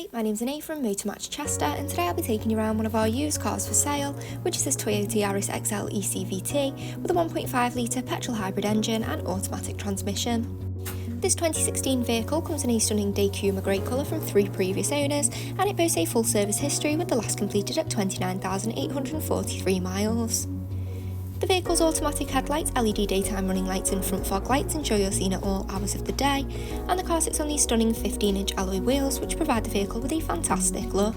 Hi, my name's Anae from Motormatch Chester, and today I'll be taking you around one of our used cars for sale, which is this Toyota Yaris XL ECVT with a 1.5 litre petrol hybrid engine and automatic transmission. This 2016 vehicle comes in a stunning Daycuma grey colour from 3 previous owners, and it boasts a full service history with the last completed at 29,843 miles. The vehicle's automatic headlights, LED daytime running lights and front fog lights ensure you're seen at all hours of the day, and the car sits on these stunning 15-inch alloy wheels which provide the vehicle with a fantastic look.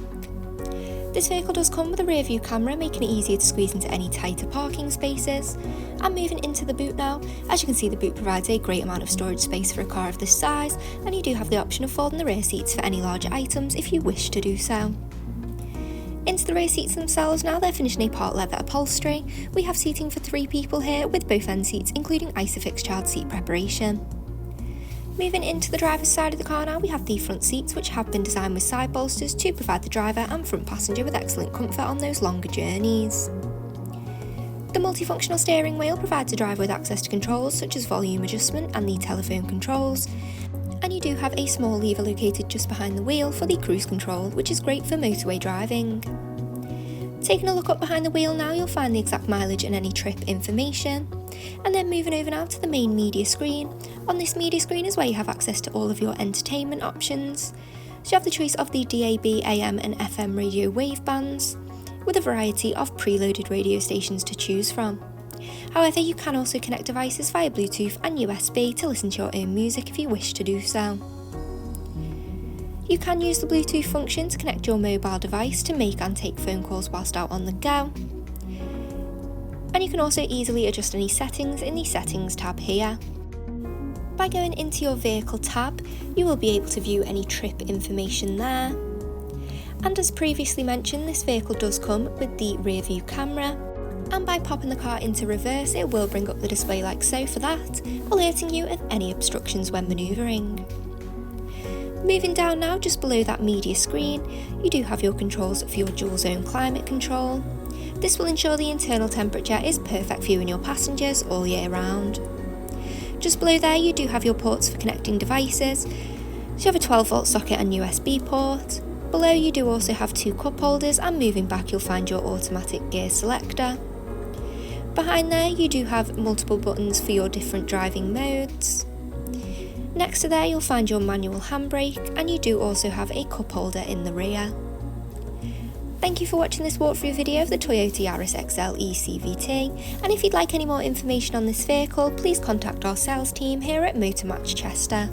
This vehicle does come with a rear view camera, making it easier to squeeze into any tighter parking spaces. And moving into the boot now, as you can see the boot provides a great amount of storage space for a car of this size, and you do have the option of folding the rear seats for any larger items if you wish to do so. Into the rear seats themselves now, they're finished in a part leather upholstery. We have seating for 3 people here with both end seats including ISOFIX child seat preparation. Moving into the driver's side of the car now, we have the front seats which have been designed with side bolsters to provide the driver and front passenger with excellent comfort on those longer journeys. The multifunctional steering wheel provides the driver with access to controls such as volume adjustment and the telephone controls. And you do have a small lever located just behind the wheel for the cruise control, which is great for motorway driving. Taking a look up behind the wheel now, you'll find the exact mileage and any trip information. And then moving over now to the main media screen. On this media screen is where you have access to all of your entertainment options. So you have the choice of the DAB, AM and FM radio wave bands, with a variety of preloaded radio stations to choose from. However, you can also connect devices via Bluetooth and USB to listen to your own music if you wish to do so. You can use the Bluetooth function to connect your mobile device to make and take phone calls whilst out on the go. And you can also easily adjust any settings in the Settings tab here. By going into your Vehicle tab, you will be able to view any trip information there. And as previously mentioned, this vehicle does come with the rear view camera. And by popping the car into reverse, it will bring up the display like so for that, alerting you of any obstructions when manoeuvring. Moving down now, just below that media screen, you do have your controls for your dual zone climate control. This will ensure the internal temperature is perfect for you and your passengers all year round. Just below there you do have your ports for connecting devices. So you have a 12-volt socket and USB port. Below you do also have 2 cup holders, and moving back you'll find your automatic gear selector. Behind there you do have multiple buttons for your different driving modes. Next to there you'll find your manual handbrake, and you do also have a cup holder in the rear. Thank you for watching this walkthrough video of the Toyota Yaris XL ECVT, and if you'd like any more information on this vehicle, please contact our sales team here at Motormatch Chester.